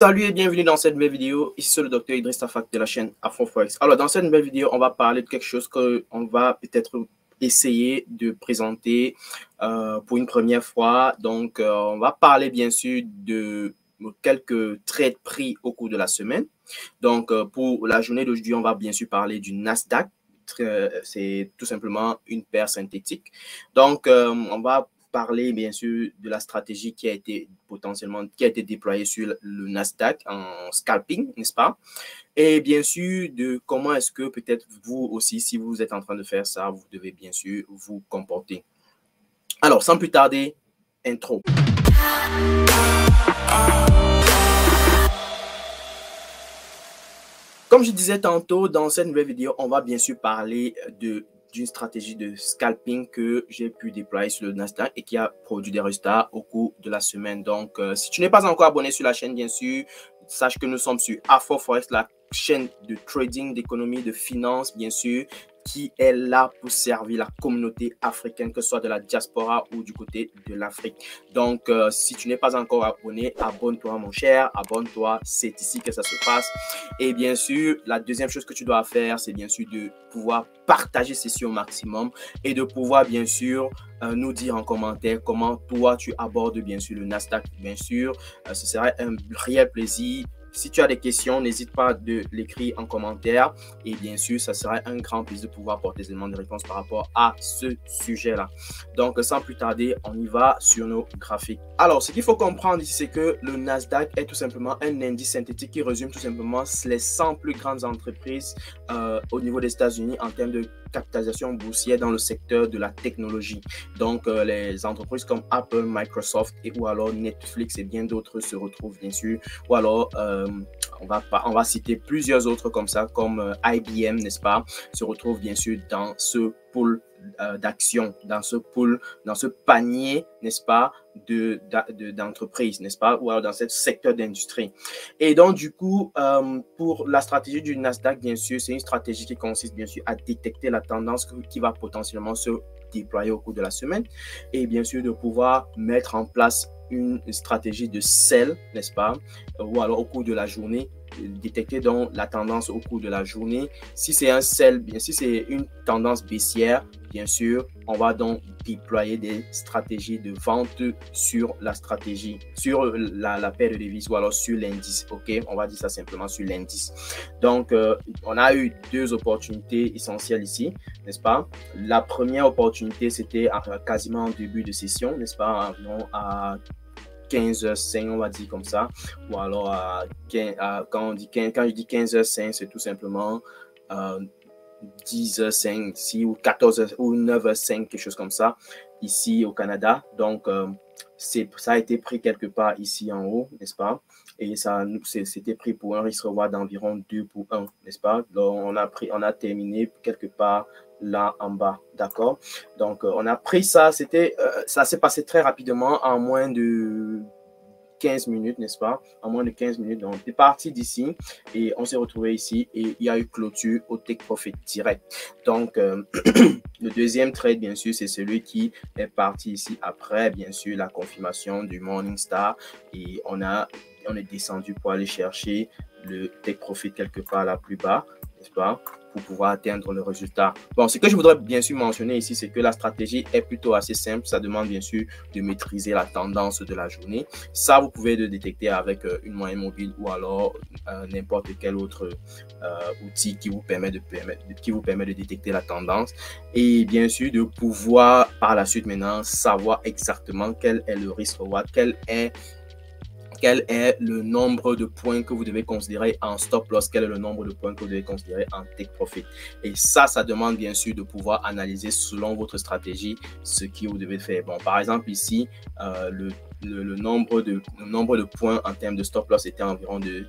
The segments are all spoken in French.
Salut et bienvenue dans cette nouvelle vidéo. Ici c'est le docteur Idriss Tafak de la chaîne Afro Forex. Alors dans cette nouvelle vidéo, on va parler de quelque chose qu'on va peut-être essayer de présenter pour une première fois. Donc on va parler bien sûr de quelques trades pris au cours de la semaine. Donc pour la journée d'aujourd'hui, on va bien sûr parler du Nasdaq. C'est tout simplement une paire synthétique. Donc on va parler bien sûr de la stratégie qui a été déployée sur le Nasdaq en scalping, n'est-ce pas? Et bien sûr de comment est-ce que peut-être vous aussi, si vous êtes en train de faire ça, vous devez bien sûr vous comporter. Alors, sans plus tarder, intro. Comme je disais tantôt, dans cette nouvelle vidéo, on va bien sûr parler d'une stratégie de scalping que j'ai pu déployer sur le Nasdaq et qui a produit des résultats au cours de la semaine. Donc, si tu n'es pas encore abonné sur la chaîne, bien sûr, sache que nous sommes sur Afro Forex, la chaîne de trading, d'économie, de finance, bien sûr, qui est là pour servir la communauté africaine, que ce soit de la diaspora ou du côté de l'Afrique. Donc, si tu n'es pas encore abonné, abonne-toi, mon cher, abonne-toi, c'est ici que ça se passe. Et bien sûr, la deuxième chose que tu dois faire, c'est bien sûr de pouvoir partager ceci au maximum et de pouvoir bien sûr nous dire en commentaire comment toi tu abordes bien sûr le Nasdaq. Bien sûr, ce serait un réel plaisir. Si tu as des questions, n'hésite pas de l'écrire en commentaire. Et bien sûr, ça sera un grand plaisir de pouvoir apporter des éléments de réponse par rapport à ce sujet-là. Donc, sans plus tarder, on y va sur nos graphiques. Alors, ce qu'il faut comprendre ici, c'est que le Nasdaq est tout simplement un indice synthétique qui résume tout simplement les 100 plus grandes entreprises au niveau des États-Unis en termes de capitalisation boursière dans le secteur de la technologie. Donc, les entreprises comme Apple, Microsoft ou alors Netflix et bien d'autres se retrouvent bien sûr. Ou alors, on va citer plusieurs autres comme ça, comme IBM, n'est-ce pas, se retrouve bien sûr dans ce pool d'actions, dans ce panier, n'est-ce pas, d'entreprises, n'est-ce pas, ou alors dans ce secteur d'industrie. Et donc, du coup, pour la stratégie du Nasdaq, bien sûr, c'est une stratégie qui consiste bien sûr à détecter la tendance qui va potentiellement se déployer au cours de la semaine et bien sûr de pouvoir mettre en place une stratégie de sell, n'est-ce pas, ou alors au cours de la journée, détecter donc la tendance au cours de la journée. Si c'est un sell, bien si c'est une tendance baissière, bien sûr, on va donc déployer des stratégies de vente sur la stratégie, sur la paire de devises ou alors sur l'indice, ok? On va dire ça simplement sur l'indice. Donc, on a eu deux opportunités essentielles ici, n'est-ce pas? La première opportunité, c'était quasiment en début de session, n'est-ce pas? Environ à 15h05, on va dire comme ça, ou alors quand je dis 15h05, c'est tout simplement 10h05 ici, ou 14h ou 9h05, quelque chose comme ça, ici au Canada. Donc, ça a été pris quelque part ici en haut, n'est-ce pas? Et ça, c'était pris pour un risque reward d'environ 2 pour 1, n'est-ce pas? Donc, on a terminé quelque part là en bas, d'accord? Donc, on a pris ça, ça s'est passé très rapidement, en moins de 15 minutes, n'est-ce pas? En moins de 15 minutes. Donc, on est parti d'ici et on s'est retrouvé ici et il y a eu clôture au take profit direct. Donc, le deuxième trade, bien sûr, c'est celui qui est parti ici après, bien sûr, la confirmation du Morningstar et on est descendu pour aller chercher le take profit quelque part là plus bas, n'est-ce pas, pour pouvoir atteindre le résultat. Bon, ce que je voudrais bien sûr mentionner ici, c'est que la stratégie est plutôt assez simple. Ça demande bien sûr de maîtriser la tendance de la journée. Ça, vous pouvez le détecter avec une moyenne mobile ou alors n'importe quel autre outil qui vous permet de détecter la tendance. Et bien sûr, de pouvoir par la suite maintenant savoir exactement quel est le risque reward, quel est le nombre de points que vous devez considérer en stop loss, quel est le nombre de points que vous devez considérer en take profit. Et ça demande bien sûr de pouvoir analyser selon votre stratégie ce que vous devez faire. Bon, par exemple ici, le nombre de points en termes de stop loss était environ de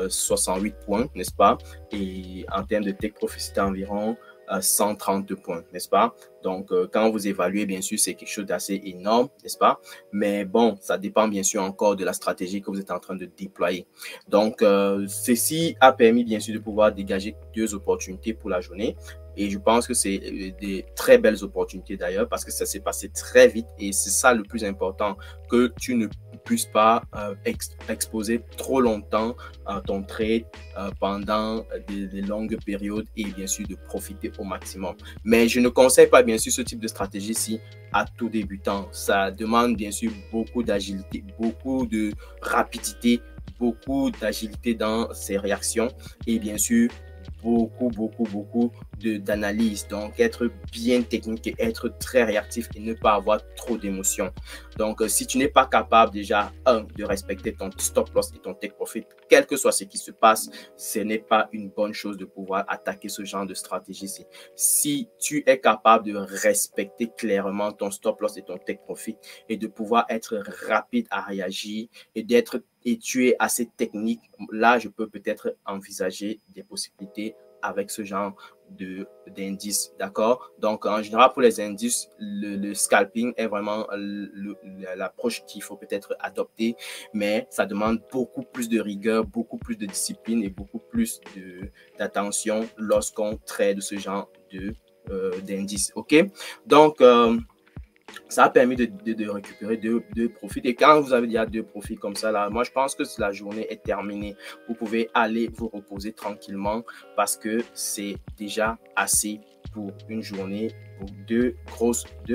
68 points, n'est-ce pas? Et en termes de take profit, c'était environ 130 points, n'est-ce pas? Donc, quand vous évaluez, bien sûr, c'est quelque chose d'assez énorme, n'est-ce pas? Mais bon, ça dépend bien sûr encore de la stratégie que vous êtes en train de déployer. Donc, ceci a permis bien sûr de pouvoir dégager deux opportunités pour la journée. Et je pense que c'est des très belles opportunités d'ailleurs parce que ça s'est passé très vite et c'est ça le plus important, que tu ne puisses pas exposer trop longtemps ton trade pendant des longues périodes et bien sûr de profiter au maximum. Mais je ne conseille pas bien sûr ce type de stratégie-ci à tout débutant. Ça demande bien sûr beaucoup d'agilité, beaucoup de rapidité, beaucoup d'agilité dans ses réactions et bien sûr beaucoup d'analyse. Donc, être bien technique et être très réactif et ne pas avoir trop d'émotions. Donc, si tu n'es pas capable déjà, de respecter ton stop loss et ton take profit, quel que soit ce qui se passe, ce n'est pas une bonne chose de pouvoir attaquer ce genre de stratégie-ci. Si tu es capable de respecter clairement ton stop loss et ton take profit et de pouvoir être rapide à réagir et tu es assez technique, là, je peux peut-être envisager des possibilités avec ce genre d'indices, d'accord? Donc, en général, pour les indices, le scalping est vraiment l'approche qu'il faut peut-être adopter, mais ça demande beaucoup plus de rigueur, beaucoup plus de discipline et beaucoup plus d'attention lorsqu'on trade ce genre d'indices, ok? Donc, ça a permis de récupérer deux profits. Et quand vous avez déjà 2 profits comme ça, là, moi, je pense que la journée est terminée. Vous pouvez aller vous reposer tranquillement parce que c'est déjà assez pour une journée, pour deux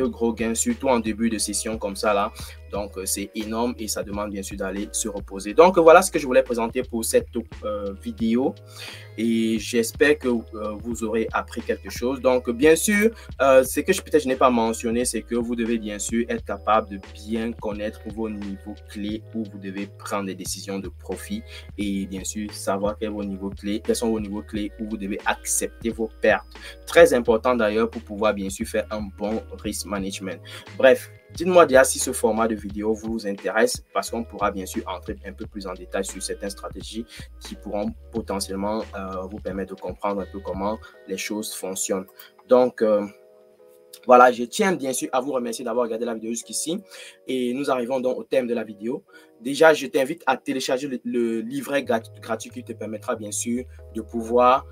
gros gains, surtout en début de session comme ça, là. Donc, c'est énorme et ça demande bien sûr d'aller se reposer. Donc, voilà ce que je voulais présenter pour cette vidéo. Et j'espère que vous aurez appris quelque chose. Donc, bien sûr, ce que peut-être je n'ai pas mentionné, c'est que vous devez bien sûr être capable de bien connaître vos niveaux clés où vous devez prendre des décisions de profit et bien sûr savoir quels sont vos niveaux clés où vous devez accepter vos pertes. Très important d'ailleurs pour pouvoir bien sûr faire un bon risk management. Bref, dites-moi déjà si ce format de vidéo vous intéresse parce qu'on pourra bien sûr entrer un peu plus en détail sur certaines stratégies qui pourront potentiellement vous permettre de comprendre un peu comment les choses fonctionnent. Donc, voilà, je tiens bien sûr à vous remercier d'avoir regardé la vidéo jusqu'ici et nous arrivons donc au thème de la vidéo. Déjà, je t'invite à télécharger le livret gratuit qui te permettra bien sûr de pouvoir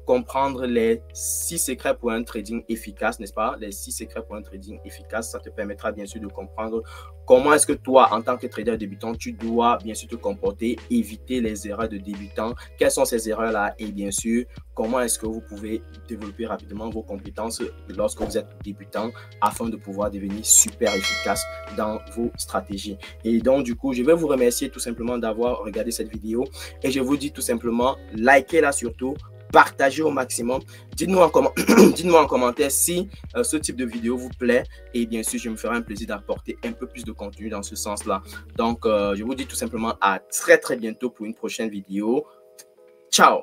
comprendre les 6 secrets pour un trading efficace, n'est-ce pas? Les 6 secrets pour un trading efficace, ça te permettra bien sûr de comprendre comment est-ce que toi, en tant que trader débutant, tu dois bien sûr te comporter, éviter les erreurs de débutant. Quelles sont ces erreurs-là? Et bien sûr, comment est-ce que vous pouvez développer rapidement vos compétences lorsque vous êtes débutant afin de pouvoir devenir super efficace dans vos stratégies. Et donc, du coup, je vais vous remercier tout simplement d'avoir regardé cette vidéo et je vous dis tout simplement, likez-la surtout, partagez au maximum. Dites-moi en commentaire si ce type de vidéo vous plaît et bien sûr, je me ferai un plaisir d'apporter un peu plus de contenu dans ce sens-là. Donc, je vous dis tout simplement à très bientôt pour une prochaine vidéo. Ciao!